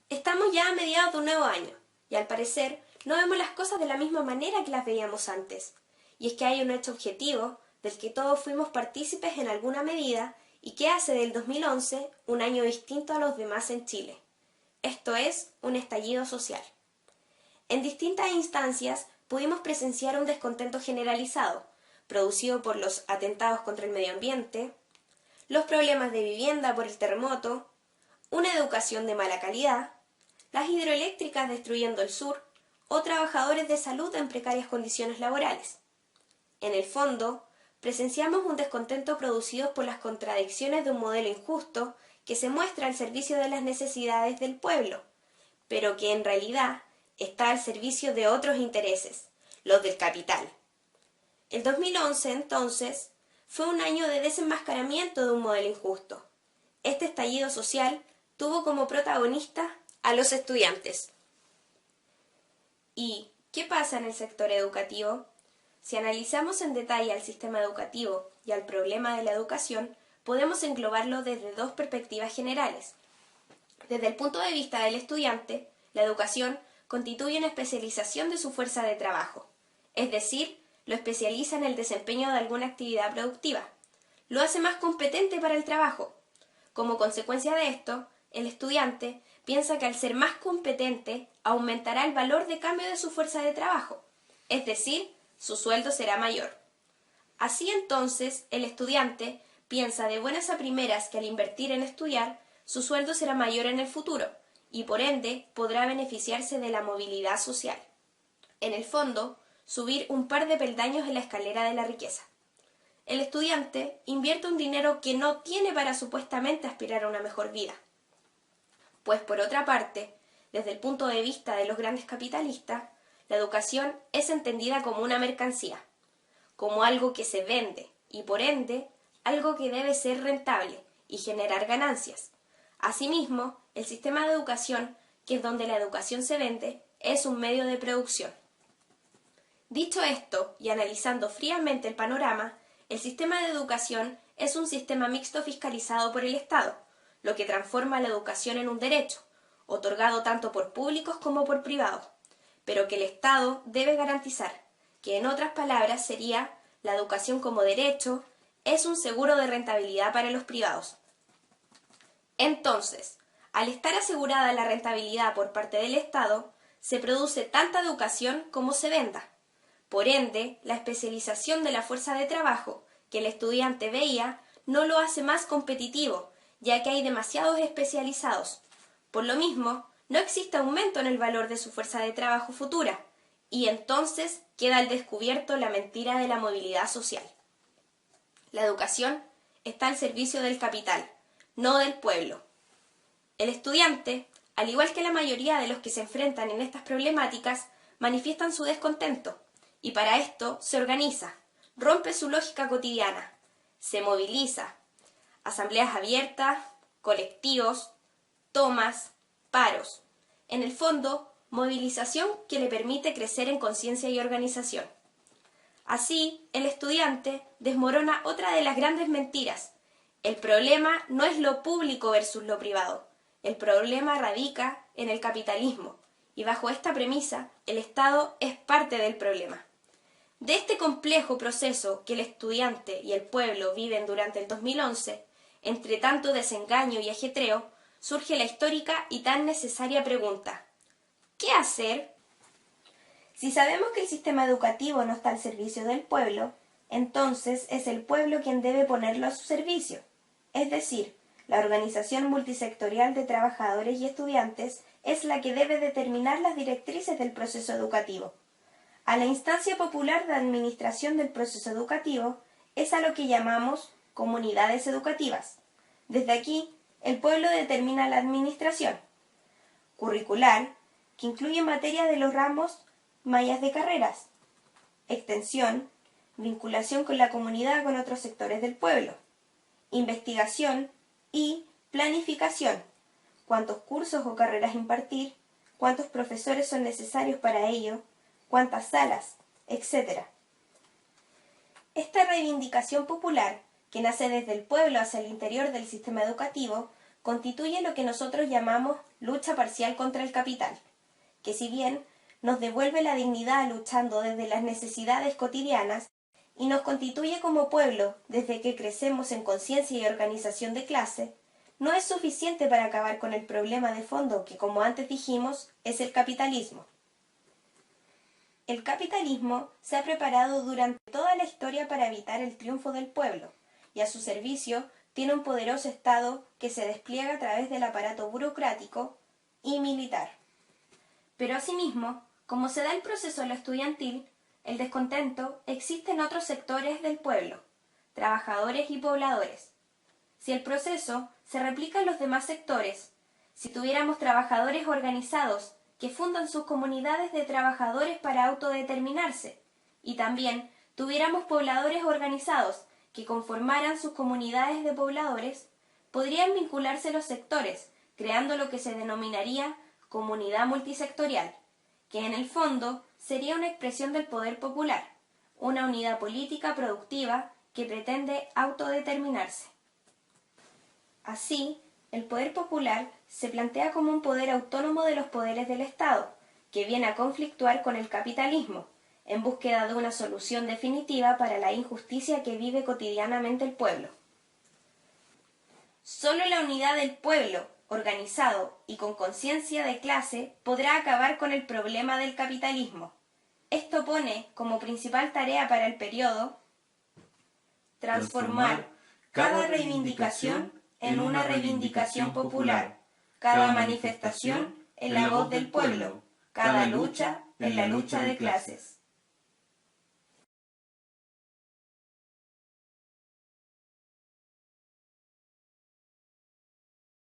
Estamos ya a mediados de un nuevo año, y al parecer no vemos las cosas de la misma manera que las veíamos antes. Y es que hay un hecho objetivo del que todos fuimos partícipes en alguna medida y que hace del 2011 un año distinto a los demás en Chile. Esto es un estallido social. En distintas instancias pudimos presenciar un descontento generalizado, producido por los atentados contra el medio ambiente, los problemas de vivienda por el terremoto, una educación de mala calidad, las hidroeléctricas destruyendo el sur o trabajadores de salud en precarias condiciones laborales. En el fondo, presenciamos un descontento producido por las contradicciones de un modelo injusto que se muestra al servicio de las necesidades del pueblo, pero que en realidad está al servicio de otros intereses, los del capital. El 2011, entonces, fue un año de desenmascaramiento de un modelo injusto. Este estallido social tuvo como protagonista a los estudiantes. ¿Y qué pasa en el sector educativo? Si analizamos en detalle al sistema educativo y al problema de la educación, podemos englobarlo desde dos perspectivas generales. Desde el punto de vista del estudiante, la educación constituye una especialización de su fuerza de trabajo, es decir, lo especializa en el desempeño de alguna actividad productiva. Lo hace más competente para el trabajo. Como consecuencia de esto, el estudiante piensa que al ser más competente aumentará el valor de cambio de su fuerza de trabajo, es decir, su sueldo será mayor. Así entonces, el estudiante piensa de buenas a primeras que al invertir en estudiar, su sueldo será mayor en el futuro y por ende podrá beneficiarse de la movilidad social. En el fondo, subir un par de peldaños en la escalera de la riqueza. El estudiante invierte un dinero que no tiene para supuestamente aspirar a una mejor vida. Pues por otra parte, desde el punto de vista de los grandes capitalistas, la educación es entendida como una mercancía, como algo que se vende y por ende algo que debe ser rentable y generar ganancias. Asimismo, el sistema de educación, que es donde la educación se vende, es un medio de producción. Dicho esto, y analizando fríamente el panorama, el sistema de educación es un sistema mixto fiscalizado por el Estado, lo que transforma la educación en un derecho, otorgado tanto por públicos como por privados, pero que el Estado debe garantizar, que en otras palabras sería la educación como derecho, es un seguro de rentabilidad para los privados. Entonces, al estar asegurada la rentabilidad por parte del Estado, se produce tanta educación como se venda. Por ende, la especialización de la fuerza de trabajo que el estudiante veía no lo hace más competitivo, ya que hay demasiados especializados. Por lo mismo, no existe aumento en el valor de su fuerza de trabajo futura, y entonces queda al descubierto la mentira de la movilidad social. La educación está al servicio del capital, no del pueblo. El estudiante, al igual que la mayoría de los que se enfrentan en estas problemáticas, manifiestan su descontento, y para esto se organiza, rompe su lógica cotidiana, se moviliza, asambleas abiertas, colectivos, tomas, paros. En el fondo, movilización que le permite crecer en conciencia y organización. Así, el estudiante desmorona otra de las grandes mentiras. El problema no es lo público versus lo privado. El problema radica en el capitalismo, y bajo esta premisa, el Estado es parte del problema. De este complejo proceso que el estudiante y el pueblo viven durante el 2011, entre tanto desengaño y ajetreo, surge la histórica y tan necesaria pregunta: ¿qué hacer? Si sabemos que el sistema educativo no está al servicio del pueblo, entonces es el pueblo quien debe ponerlo a su servicio. Es decir, la organización multisectorial de trabajadores y estudiantes es la que debe determinar las directrices del proceso educativo. A la instancia popular de administración del proceso educativo es a lo que llamamos comunidades educativas. Desde aquí, el pueblo determina la administración curricular, que incluye materia de los ramos mallas de carreras, extensión, vinculación con la comunidad con otros sectores del pueblo, investigación y planificación, cuántos cursos o carreras impartir, cuántos profesores son necesarios para ello, cuántas salas, etc. Esta reivindicación popular, que nace desde el pueblo hacia el interior del sistema educativo, constituye lo que nosotros llamamos lucha parcial contra el capital, que si bien nos devuelve la dignidad luchando desde las necesidades cotidianas y nos constituye como pueblo desde que crecemos en conciencia y organización de clase, no es suficiente para acabar con el problema de fondo que, como antes dijimos, es el capitalismo. El capitalismo se ha preparado durante toda la historia para evitar el triunfo del pueblo, y a su servicio tiene un poderoso Estado que se despliega a través del aparato burocrático y militar. Pero asimismo, como se da el proceso estudiantil, el descontento existe en otros sectores del pueblo, trabajadores y pobladores. Si el proceso se replica en los demás sectores, si tuviéramos trabajadores organizados que fundan sus comunidades de trabajadores para autodeterminarse, y también tuviéramos pobladores organizados que conformaran sus comunidades de pobladores, podrían vincularse los sectores, creando lo que se denominaría comunidad multisectorial, que en el fondo sería una expresión del poder popular, una unidad política productiva que pretende autodeterminarse. Así, el poder popular se plantea como un poder autónomo de los poderes del Estado, que viene a conflictuar con el capitalismo, en búsqueda de una solución definitiva para la injusticia que vive cotidianamente el pueblo. Solo la unidad del pueblo, organizado y con conciencia de clase, podrá acabar con el problema del capitalismo. Esto pone como principal tarea para el periodo transformar cada reivindicación en una reivindicación popular, cada manifestación en la voz del pueblo, cada lucha en la lucha de clases.